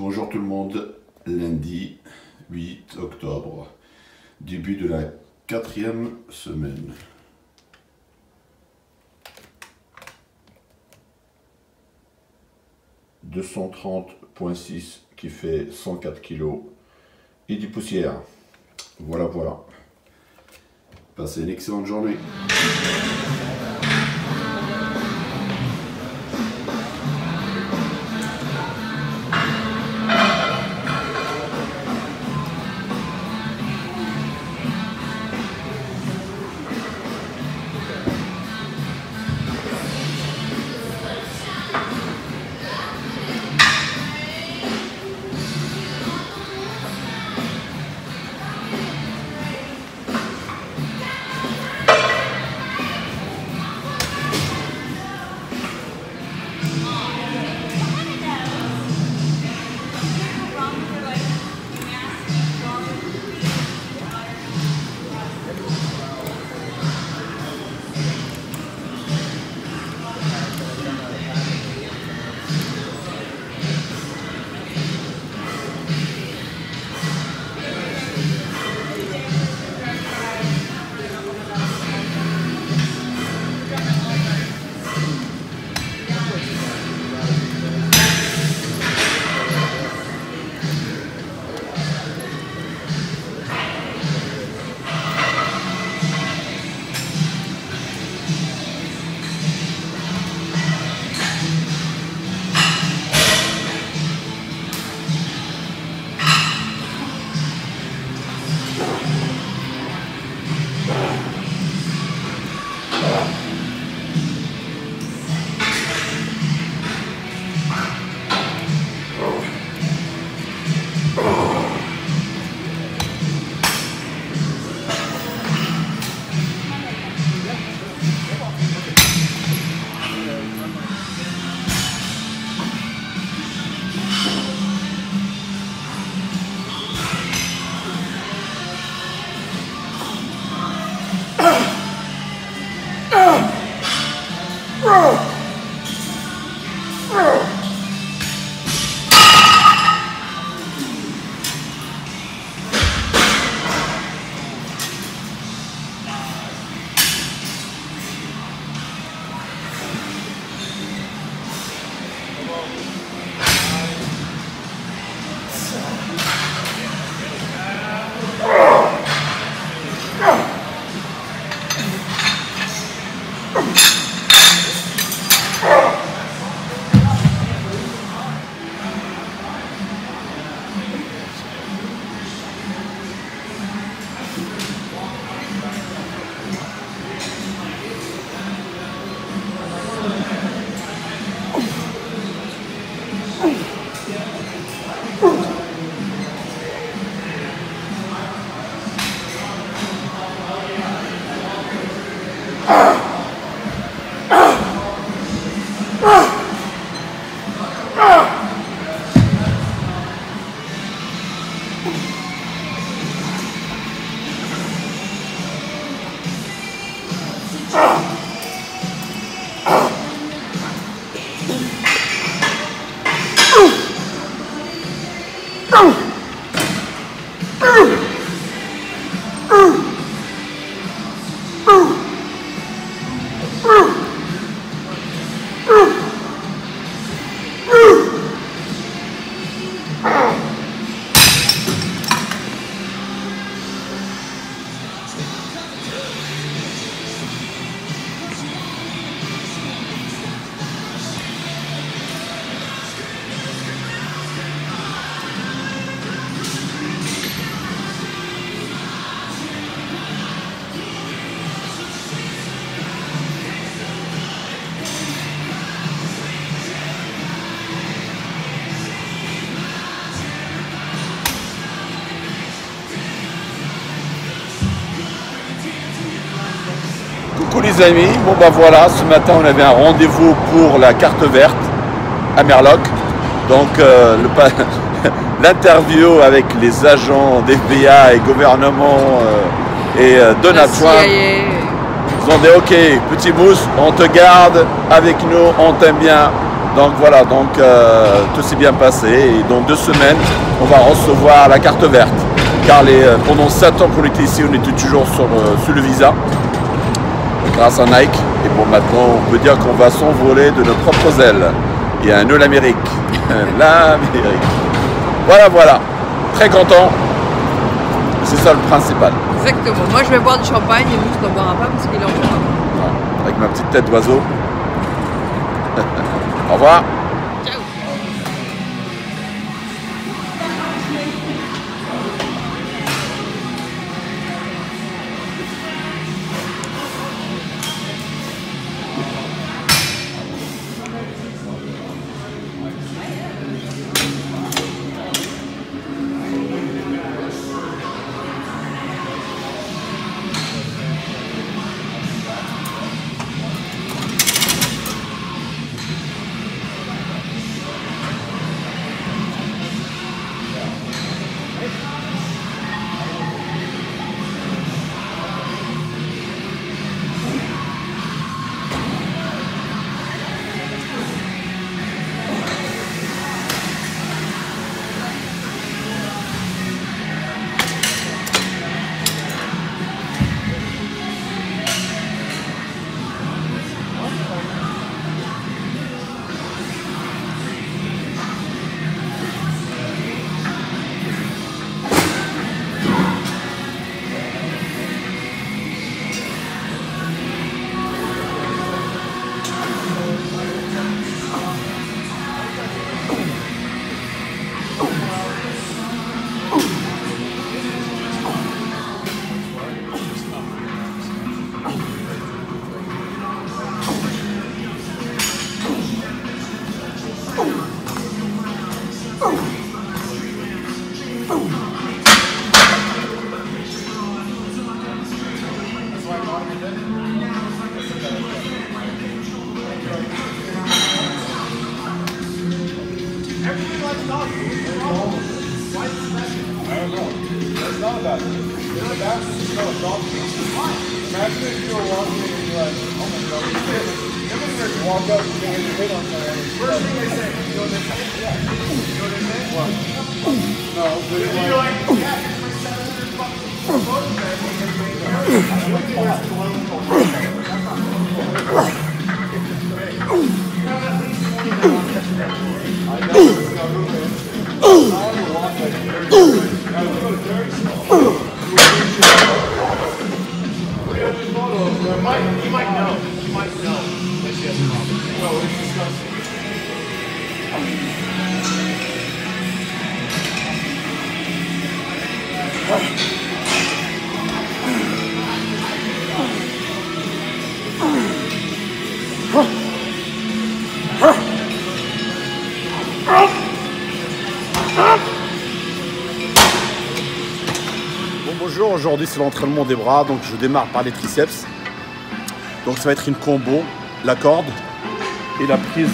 Bonjour tout le monde, lundi 8 octobre, début de la 4e semaine. « 230,6 qui fait 104 kg et du poussière. » Voilà, voilà. Passez une excellente journée. Coucou les amis, bon bah voilà, ce matin on avait un rendez-vous pour la carte verte à Merloc. Donc l'interview avec les agents d'FBA et gouvernement et Donald Trump. Ils ont dit ok, petit mousse, on te garde avec nous, on t'aime bien, Donc voilà, donc tout s'est bien passé et dans 2 semaines, on va recevoir la carte verte. Car pendant 7 ans qu'on était ici, on était toujours sur le visa, grâce à Nike. Et bon, maintenant, on peut dire qu'on va s'envoler de nos propres ailes. Il y a un nœud l'Amérique. L'Amérique. Voilà, voilà. Très content. C'est ça le principal. Exactement. Moi, je vais boire du champagne et vous, tu n'en boira pas parce qu'il est en boira. Avec ma petite tête d'oiseau. Au revoir. Ciao. Bonjour, aujourd'hui c'est l'entraînement des bras, donc je démarre par les triceps. Donc ça va être une combo, la corde et la prise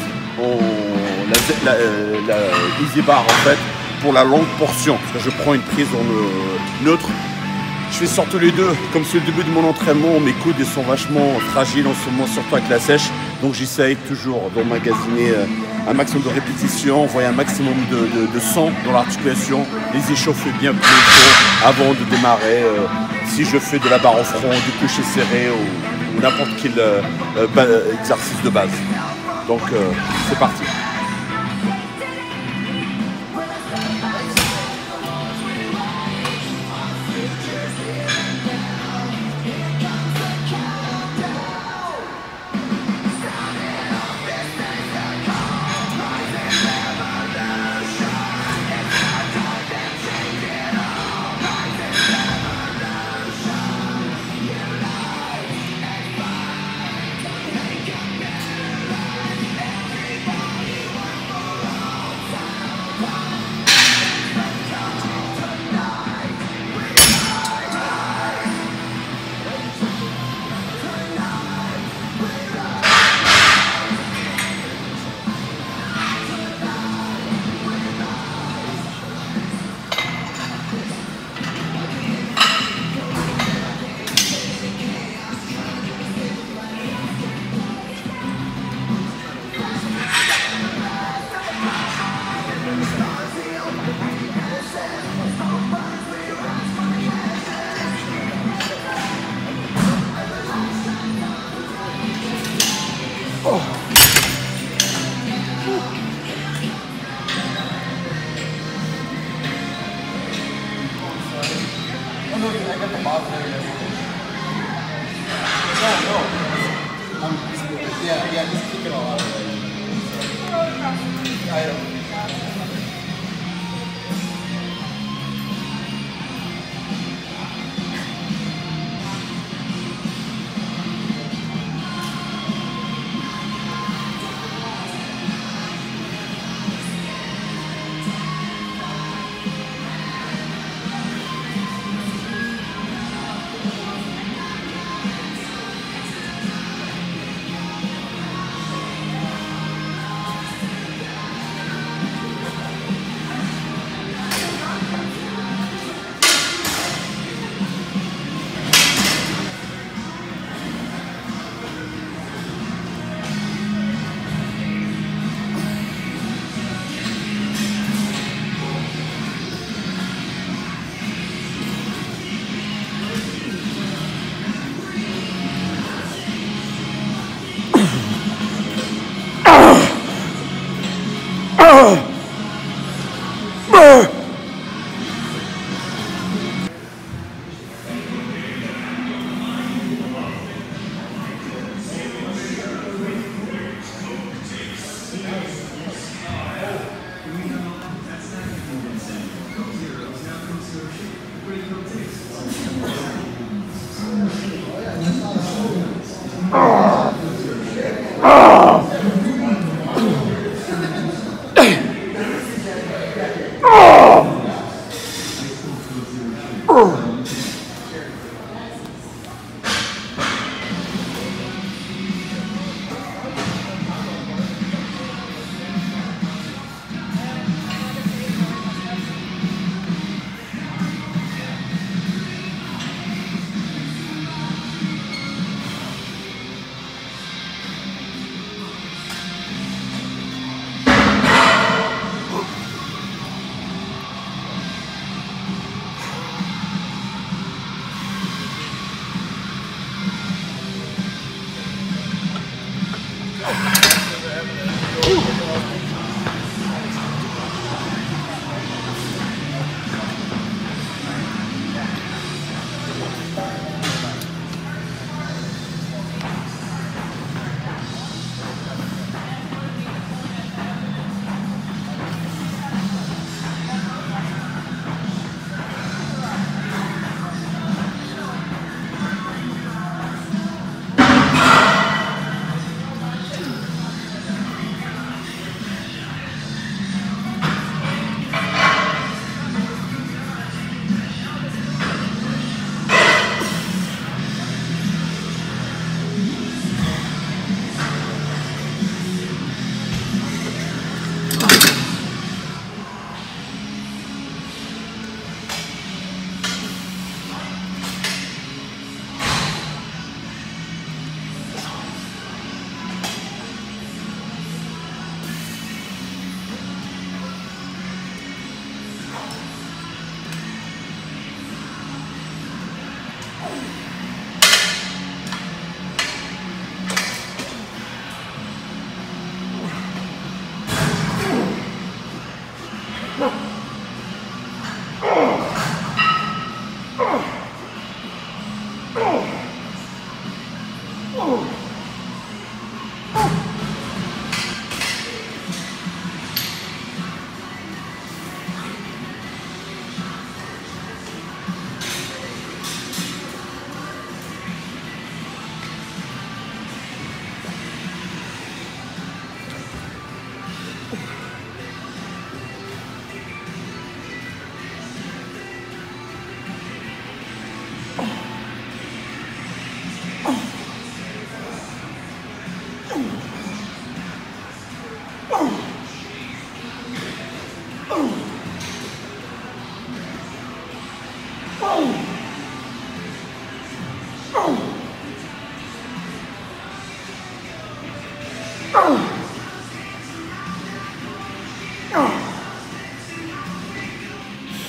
la easy bar en fait, pour la longue portion. Parce que je prends une prise en neutre. Je fais surtout les deux, comme c'est le début de mon entraînement, mes coudes ils sont vachement fragiles en ce moment, surtout avec la sèche. Donc j'essaye toujours d'emmagasiner un maximum de répétitions, envoyer un maximum de sang dans l'articulation, les échauffer bien plus tôt avant de démarrer. Si je fais de la barre au front, du coucher serré ou n'importe quel exercice de base. Donc c'est parti.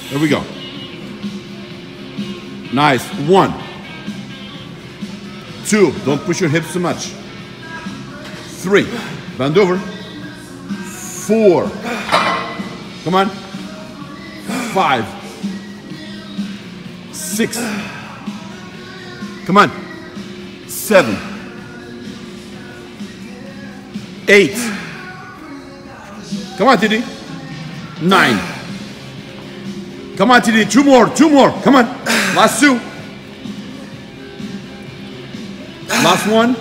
There we go. Nice. 1, 2, don't push your hips too much. 3, bend over. 4, come on. 5, 6, come on. 7, 8, Come on, Teddy. 9. Come on, Teddy. 2 more. 2 more. Come on. Last 2. Last 1.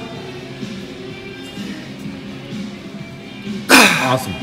Awesome.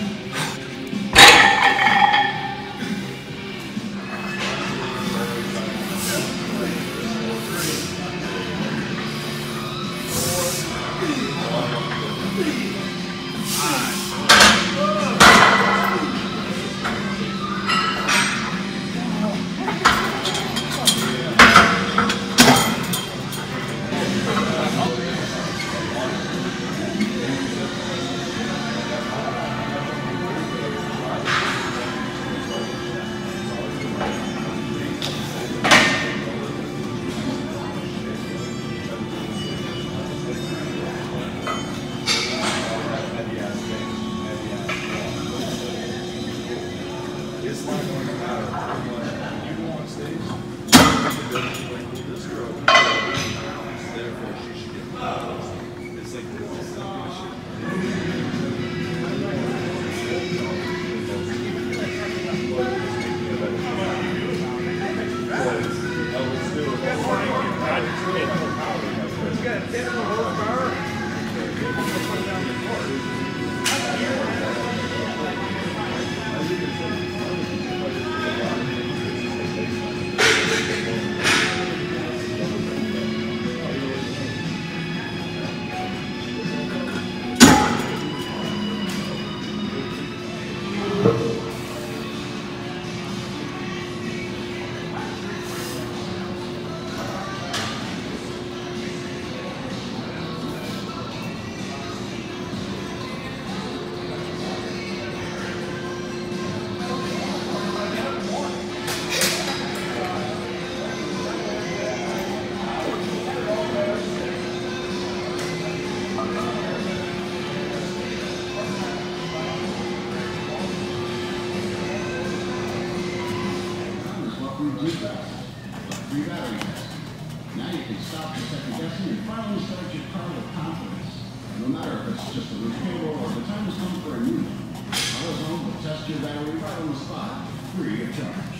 Now you can stop your second guessing and finally start your car with confidence. No matter if it's just a repair or the time has come for a new one. AutoZone will test your battery right on the spot, free of charge.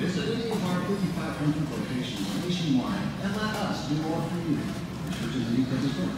Visit any of our 5,500 locations nationwide and let us do more for you. Research is the because it's work.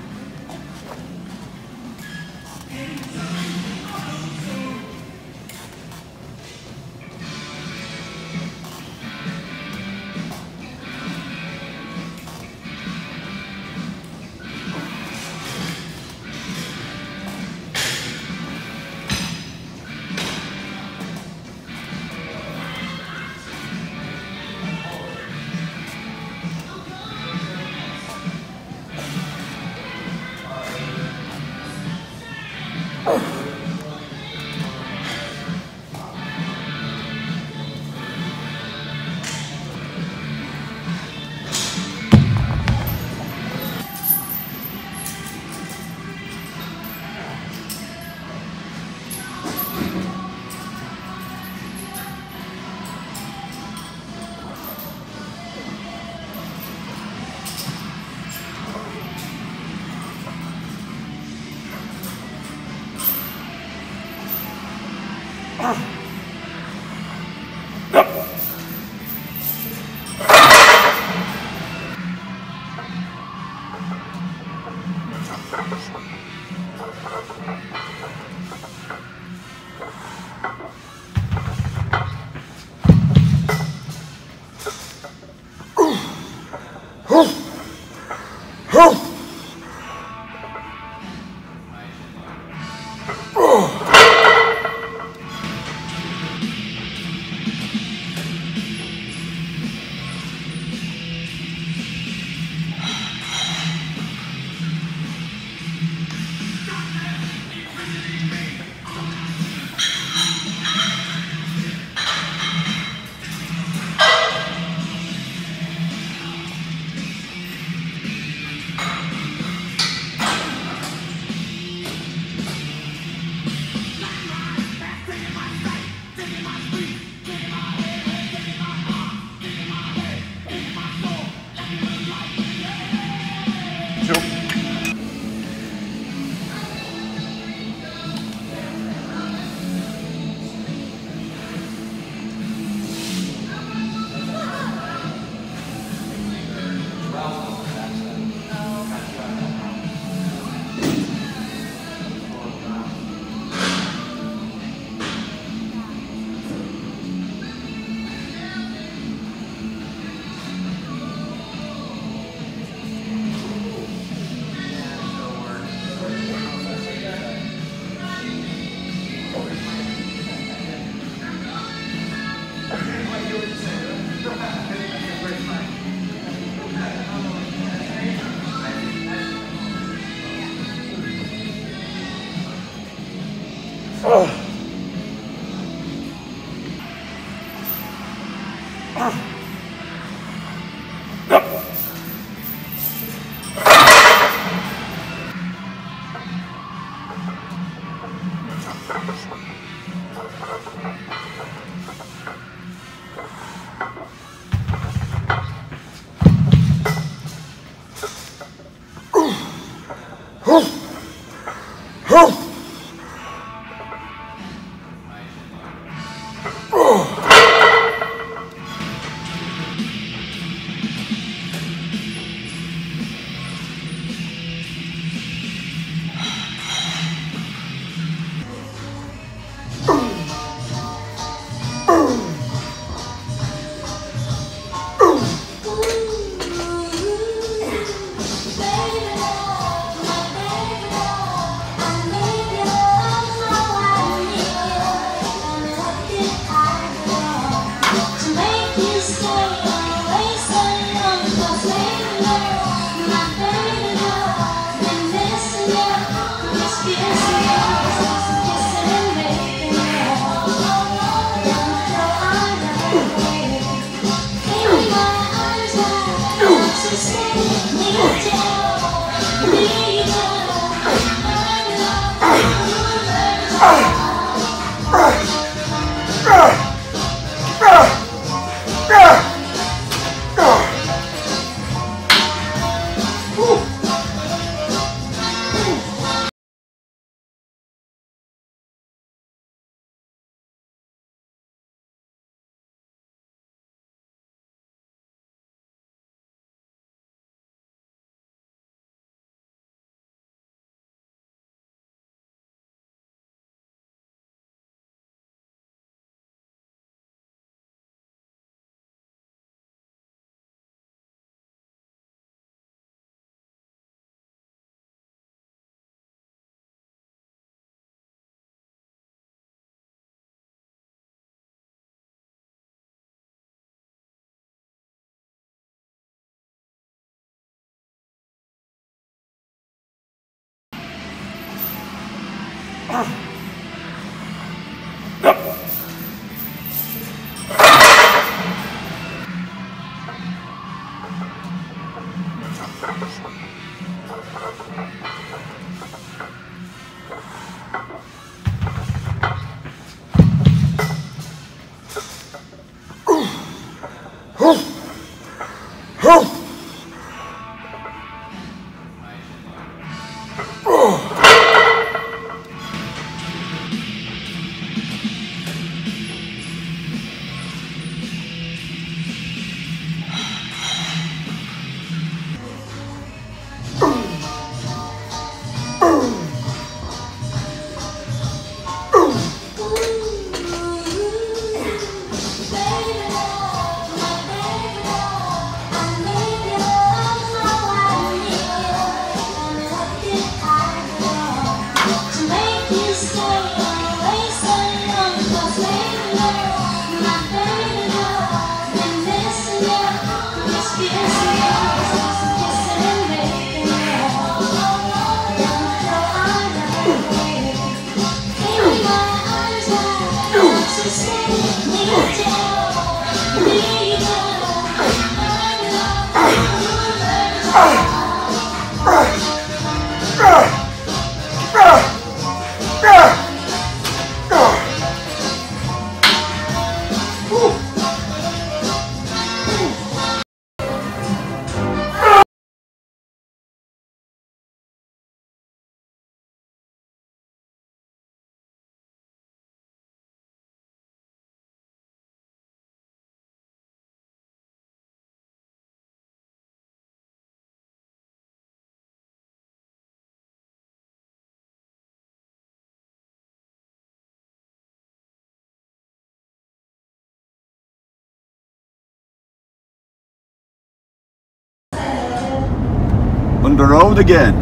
On the road again.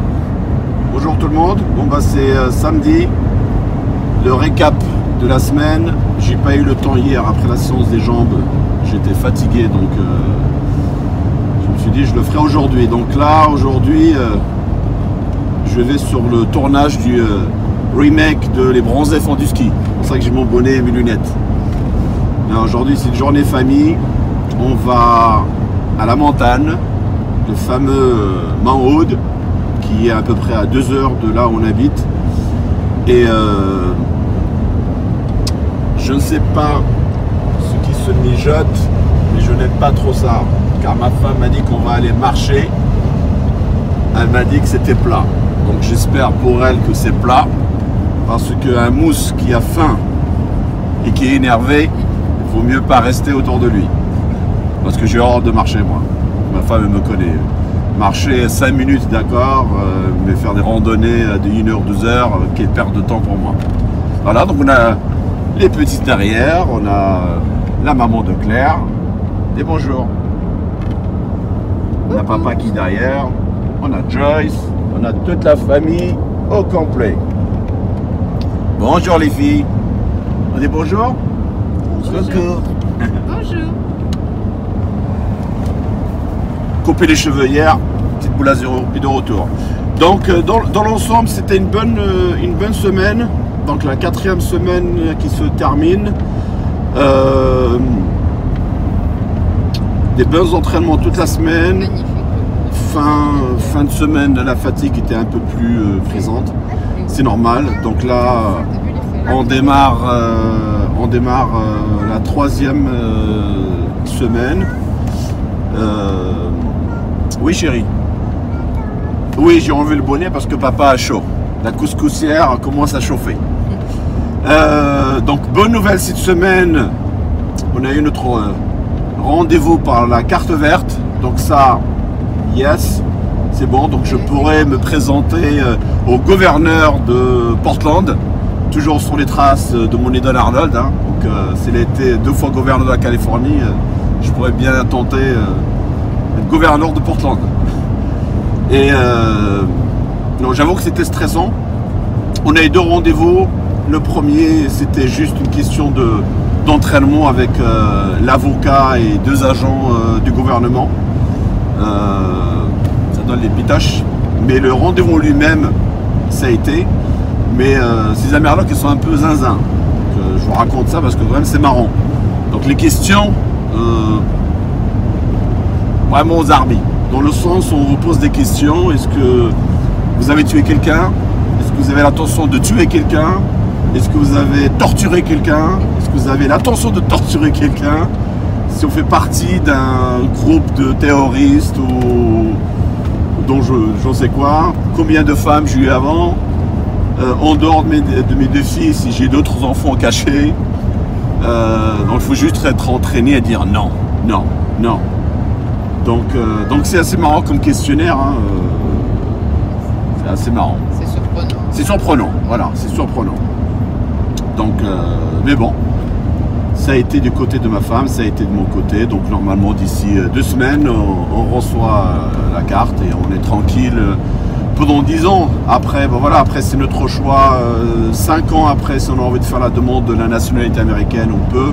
Bonjour tout le monde. Bon bah c'est samedi. Le récap de la semaine. J'ai pas eu le temps hier après la séance des jambes. J'étais fatigué donc je me suis dit je le ferai aujourd'hui. Donc là aujourd'hui je vais sur le tournage du remake de Les Bronzés font du ski. C'est pour ça que j'ai mon bonnet et mes lunettes. Aujourd'hui c'est une journée famille. On va à la montagne. Le fameux Mount Hood qui est à peu près à 2 heures de là où on habite et je ne sais pas ce qui se mijote, mais je n'aime pas trop ça. Car ma femme m'a dit qu'on va aller marcher. Elle m'a dit que c'était plat. Donc j'espère pour elle que c'est plat. Parce qu'un mousse qui a faim et qui est énervé, il vaut mieux pas rester autour de lui. Parce que j'ai horreur de marcher, moi. Ma femme elle me connaît. Marcher 5 minutes, d'accord, mais faire des randonnées de 1 heure, 2 heures, quelle perte de temps pour moi. Voilà, donc on a les petites derrière, on a la maman de Claire. Et bonjour. On a papa qui est derrière, on a Joyce, on a toute la famille au complet. Bonjour les filles. On dit bonjour. Bonjour. Bonjour. Couper les cheveux hier, petite boule à 0 et de retour. Donc dans l'ensemble c'était une bonne semaine. Donc la 4e semaine qui se termine. Des bons entraînements toute la semaine. Magnifique. Fin de semaine, la fatigue était un peu plus présente. C'est normal. Donc là, on démarre la 3e semaine. Oui chérie. Oui, j'ai enlevé le bonnet parce que papa a chaud. La couscoussière commence à chauffer. Donc bonne nouvelle cette semaine. On a eu notre rendez-vous par la carte verte. Donc ça, yes, c'est bon. Donc je pourrais me présenter au gouverneur de Portland. Toujours sur les traces de mon idole Arnold. Hein. Donc s'il a été 2 fois gouverneur de la Californie, je pourrais bien tenter être gouverneur de Portland. Et non, j'avoue que c'était stressant. On a eu 2 rendez-vous. Le premier, c'était juste une question d'entraînement avec l'avocat et 2 agents du gouvernement. Ça donne les pitaches. Mais le rendez-vous lui-même, ça a été. Mais ces Amerlocs, ils sont un peu zinzin. Je vous raconte ça parce que quand même, c'est marrant. Donc les questions, vraiment aux arbitres. Dans le sens où on vous pose des questions. Est-ce que vous avez tué quelqu'un? Est-ce que vous avez l'intention de tuer quelqu'un? Est-ce que vous avez torturé quelqu'un? Est-ce que vous avez l'intention de torturer quelqu'un? Si on fait partie d'un groupe de terroristes ou dont je sais quoi? Combien de femmes j'ai eu avant? En dehors de mes 2 filles, si j'ai d'autres enfants cachés. Donc il faut juste être entraîné à dire non, non, non. Donc c'est assez marrant comme questionnaire. Hein. C'est assez marrant. C'est surprenant. C'est surprenant, voilà, c'est surprenant. Donc, mais bon, ça a été du côté de ma femme, ça a été de mon côté. Donc normalement d'ici 2 semaines, on reçoit la carte et on est tranquille pendant 10 ans. Après, bon, voilà, après c'est notre choix. 5 ans après, si on a envie de faire la demande de la nationalité américaine, on peut.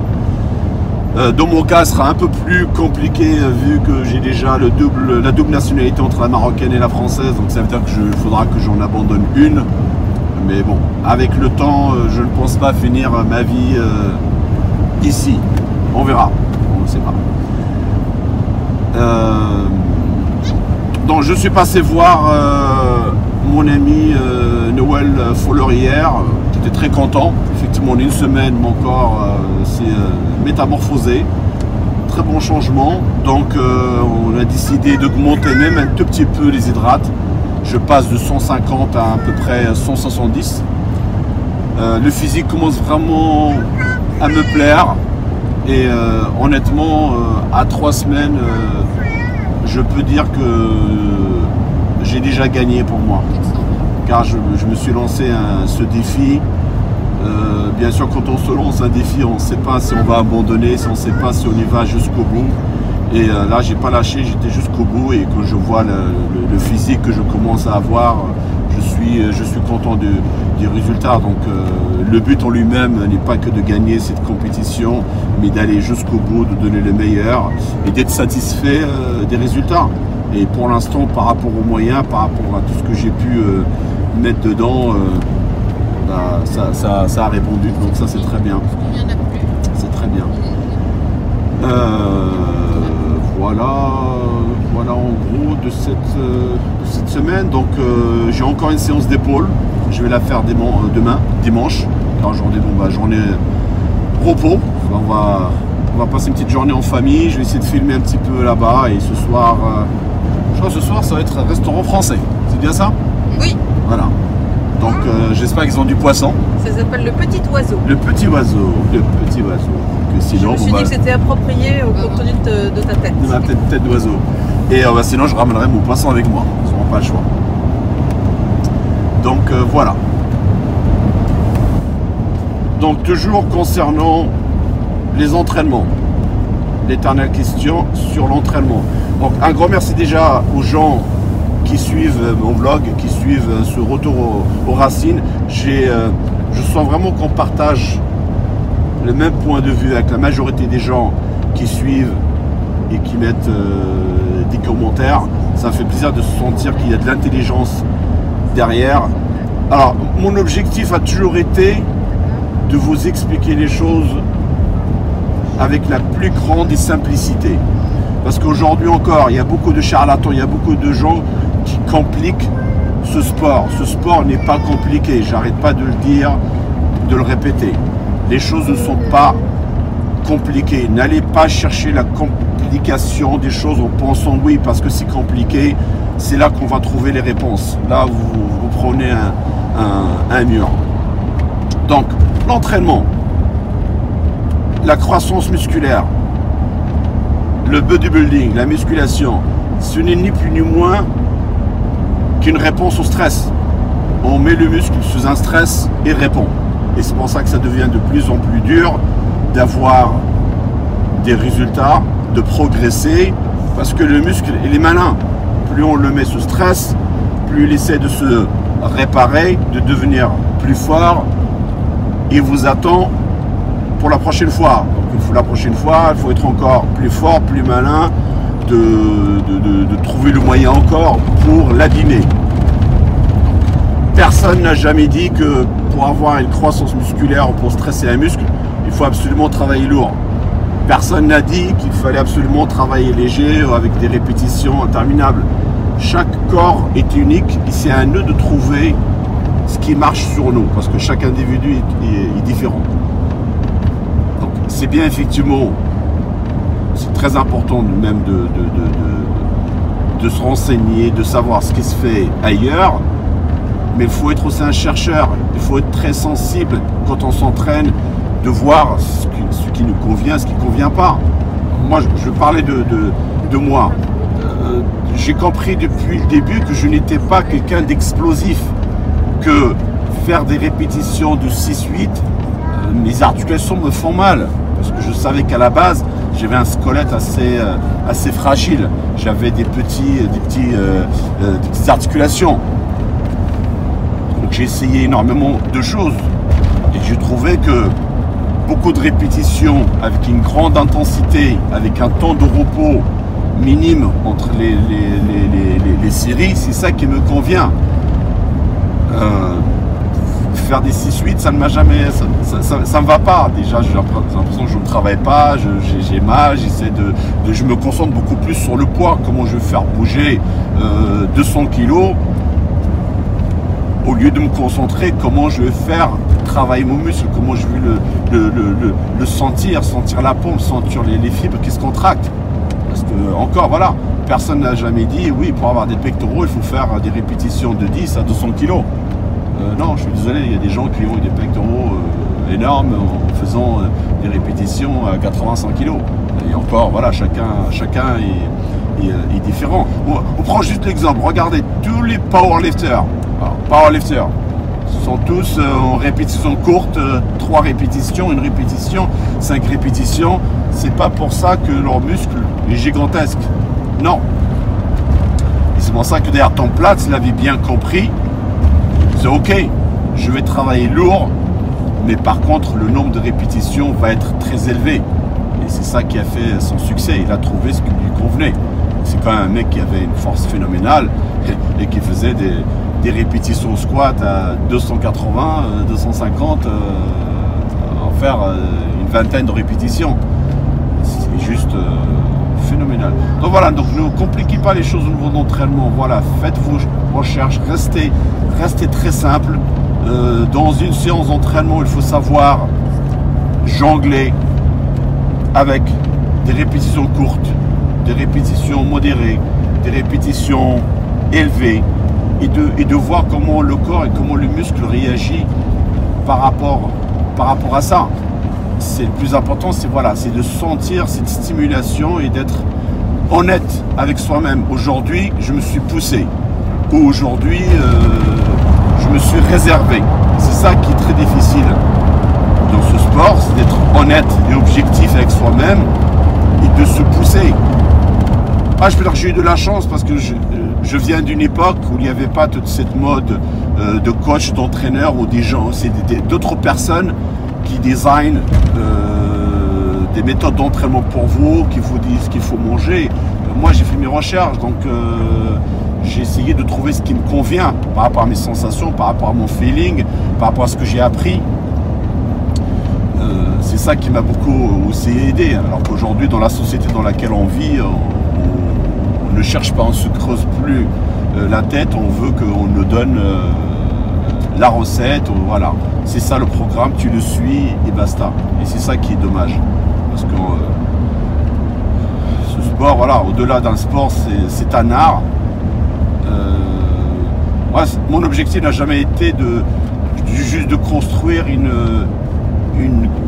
Dans mon cas, ce sera un peu plus compliqué vu que j'ai déjà la double nationalité entre la marocaine et la française. Donc ça veut dire qu'il faudra que j'en abandonne une. Mais bon, avec le temps, je ne pense pas finir ma vie ici. On verra. On ne sait pas. Donc je suis passé voir mon ami Noël Fuller hier. J'étais très content. Effectivement, en 1 semaine, mon corps s'est métamorphosé. Très bon changement. Donc on a décidé d'augmenter même un tout petit peu les hydrates. Je passe de 150 à peu près 170. Le physique commence vraiment à me plaire. Et honnêtement, à 3 semaines, je peux dire que j'ai déjà gagné pour moi. Car je me suis lancé ce défi. Bien sûr, quand on se lance un défi, on ne sait pas si on va abandonner, si on ne sait pas si on y va jusqu'au bout. Et là, j'ai pas lâché, j'étais jusqu'au bout. Et quand je vois le physique que je commence à avoir, je suis content du résultat. Donc, le but en lui-même n'est pas que de gagner cette compétition, mais d'aller jusqu'au bout, de donner le meilleur et d'être satisfait des résultats. Et pour l'instant, par rapport aux moyens, par rapport à tout ce que j'ai pu mettre dedans, ça a répondu. Donc ça, c'est très bien. C'est très bien. Voilà en gros de cette semaine. Donc j'ai encore une séance d'épaule. Je vais la faire demain, dimanche. Car j'en ai repos. On va passer une petite journée en famille. Je vais essayer de filmer un petit peu là-bas. Et ce soir, je crois que ce soir, ça va être un restaurant français. C'est bien ça? Oui, Voilà. Donc j'espère qu'ils ont du poisson. ça s'appelle le petit oiseau. Le petit oiseau. Le petit oiseau. Que Je sinon, me suis dit que c'était approprié au contenu de ta tête. de ma tête d'oiseau. Et sinon, je ramènerai mon poisson avec moi. Ils n'auront pas le choix. Donc voilà. Donc toujours concernant les entraînements. L'éternelle question sur l'entraînement. Donc un grand merci déjà aux gens qui suivent mon vlog, qui suivent ce retour aux racines. Je sens vraiment qu'on partage le même point de vue avec la majorité des gens qui suivent et qui mettent des commentaires. Ça me fait plaisir de sentir qu'il y a de l'intelligence derrière. Alors, mon objectif a toujours été de vous expliquer les choses avec la plus grande des simplicités. Parce qu'aujourd'hui encore, il y a beaucoup de charlatans, il y a beaucoup de gens qui compliquent ce sport. Ce sport n'est pas compliqué, j'arrête pas de le dire, de le répéter. Les choses ne sont pas compliquées. N'allez pas chercher la complication des choses en pensant oui, parce que c'est compliqué, c'est là qu'on va trouver les réponses. Là, vous prenez un mur. Donc, l'entraînement, la croissance musculaire, le bodybuilding, la musculation, ce n'est ni plus ni moins qu'une réponse au stress. On met le muscle sous un stress et répond. Et c'est pour ça que ça devient de plus en plus dur d'avoir des résultats, de progresser, parce que le muscle, il est malin. Plus on le met sous stress, plus il essaie de se réparer, de devenir plus fort. Il vous attend pour la prochaine fois. Donc, la prochaine fois, il faut être encore plus fort, plus malin, de trouver le moyen encore pour l'abîmer. Personne n'a jamais dit que pour avoir une croissance musculaire ou pour stresser un muscle, il faut absolument travailler lourd. Personne n'a dit qu'il fallait absolument travailler léger avec des répétitions interminables. Chaque corps est unique et c'est à nous de trouver ce qui marche sur nous, parce que chaque individu est différent. Donc c'est bien effectivement, c'est très important même de se renseigner, de savoir ce qui se fait ailleurs, mais il faut être aussi un chercheur, il faut être très sensible quand on s'entraîne, de voir ce qui nous convient, ce qui ne convient pas. Moi, je parlais de moi. J'ai compris depuis le début que je n'étais pas quelqu'un d'explosif, que faire des répétitions de 6-8, mes articulations me font mal, parce que je savais qu'à la base, j'avais un squelette assez fragile, j'avais des petites articulations. Donc j'ai essayé énormément de choses, et j'ai trouvé que beaucoup de répétitions avec une grande intensité, avec un temps de repos minime entre les séries, c'est ça qui me convient. Faire des 6-8, ça ne m'a jamais, ça me va pas. Déjà, j'ai l'impression que je ne travaille pas, j'ai mal, je me concentre beaucoup plus sur le poids, comment je vais faire bouger 200 kilos, au lieu de me concentrer comment je vais faire travailler mon muscle, comment je vais le sentir la pompe, sentir les fibres qui se contractent. Parce que, encore, voilà, personne n'a jamais dit, oui, pour avoir des pectoraux, il faut faire des répétitions de 10 à 200 kilos. Non, je suis désolé, il y a des gens qui ont des pectoraux énormes en faisant des répétitions à 80-100 kilos. Et encore, voilà, chacun est différent. On prend juste l'exemple, regardez, tous les powerlifters, sont tous en répétition courte, 3 répétitions, 1 répétition, 5 répétitions. C'est pas pour ça que leur muscle est gigantesque. Non. Et c'est pour ça que derrière Tom Platz l'avait bien compris. C'est ok, je vais travailler lourd, mais par contre le nombre de répétitions va être très élevé. Et c'est ça qui a fait son succès. Il a trouvé ce qui lui convenait. C'est quand même un mec qui avait une force phénoménale et qui faisait des répétitions au squat à 280, 250, en faire une vingtaine de répétitions. C'est juste phénoménal. Donc voilà, donc ne compliquez pas les choses au niveau d'entraînement. Voilà, faites vos recherches, restez très simple. Dans une séance d'entraînement, il faut savoir jongler avec des répétitions courtes, des répétitions modérées, des répétitions élevées, et de voir comment le corps et comment le muscle réagit par rapport à ça. C'est le plus important, c'est voilà, c'est de sentir cette stimulation et d'être honnête avec soi-même. Aujourd'hui, je me suis poussé. Ou aujourd'hui, je me suis réservé. C'est ça qui est très difficile dans ce sport, c'est d'être honnête et objectif avec soi-même et de se pousser. Ah, je peux dire que j'ai eu de la chance parce que je viens d'une époque où il n'y avait pas toute cette mode de coach, d'entraîneur ou des gens, c'est d'autres personnes qui designent des méthodes d'entraînement pour vous, qui vous disent ce qu'il faut manger. Moi, j'ai fait mes recherches, donc j'ai essayé de trouver ce qui me convient par rapport à mes sensations, par rapport à mon feeling, par rapport à ce que j'ai appris. C'est ça qui m'a beaucoup aussi aidé. Alors qu'aujourd'hui, dans la société dans laquelle on vit, on ne cherche pas, on ne se creuse plus la tête, on veut qu'on nous donne la recette, voilà. C'est ça le programme, tu le suis et basta. Et c'est ça qui est dommage. Parce que ce sport, voilà, au-delà d'un sport, c'est un art. Mon objectif n'a jamais été juste de construire une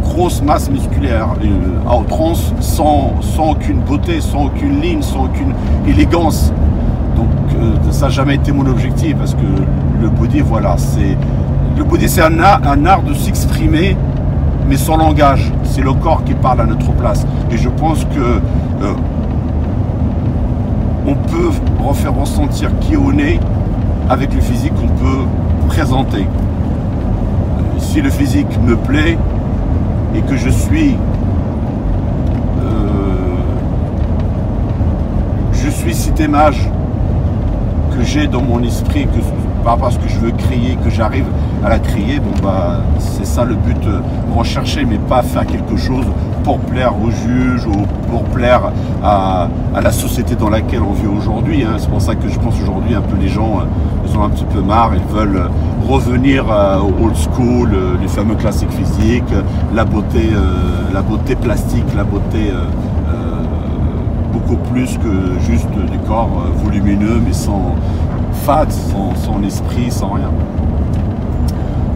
grosse masse musculaire à outrance sans aucune beauté, sans aucune ligne, sans aucune élégance. Donc ça n'a jamais été mon objectif parce que le body, voilà, c'est un art de s'exprimer mais sans langage. C'est le corps qui parle à notre place. Et je pense que on peut refaire ressentir qui on est avec le physique qu'on peut présenter. Si le physique me plaît et que je suis cette image que j'ai dans mon esprit, par rapport à ce que je veux créer, que j'arrive à la créer, bon bah c'est ça le but recherché, mais pas faire quelque chose pour plaire aux juges ou pour plaire à la société dans laquelle on vit aujourd'hui. Hein. C'est pour ça que je pense aujourd'hui un peu les gens ils ont un petit peu marre, ils veulent revenir au old school, les fameux classiques physiques, la beauté plastique, la beauté beaucoup plus que juste du corps volumineux mais sans fat, sans esprit, sans rien.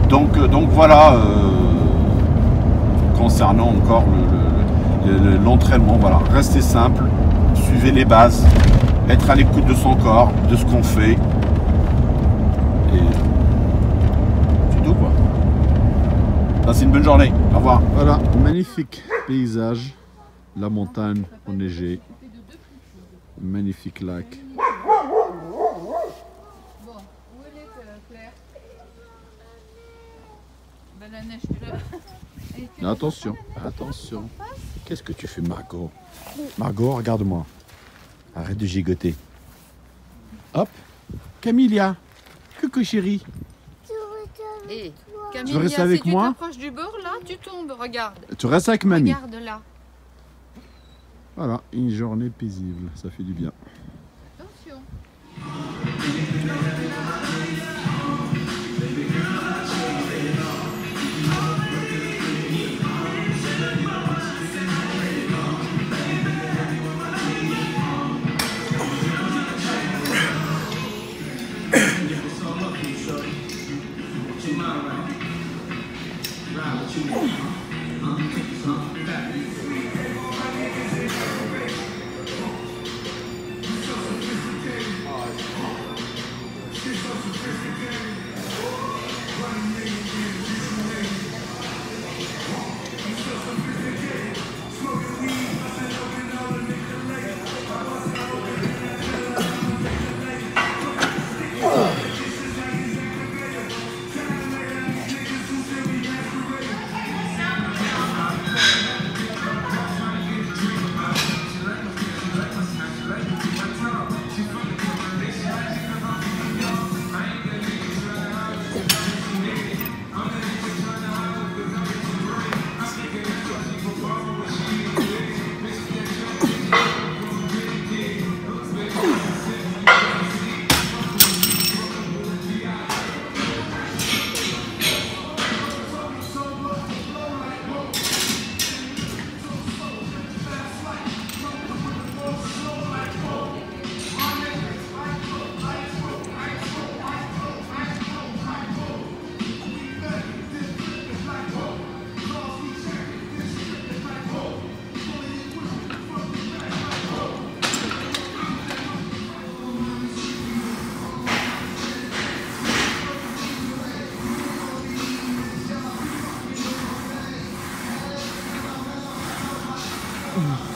Donc voilà, concernant encore l'entraînement, voilà, restez simple, suivez les bases, être à l'écoute de son corps, de ce qu'on fait, et c'est tout quoi. Passez une bonne journée, au revoir. Voilà, magnifique paysage, la montagne enneigée, magnifique lac. Bon, où elle est Claire? Ben, la neige, tu l'as. Attention, attention. Qu'est-ce que tu fais, Margot? Margot, regarde-moi. Arrête de gigoter. Hop, Camilla. Coucou chérie. Et Tu Camilla, veux rester avec si tu moi? t'approches du bord, là, tu tombes, regarde. Tu restes avec mamie. Regarde là. Voilà, une journée paisible, ça fait du bien. Attention. Mm.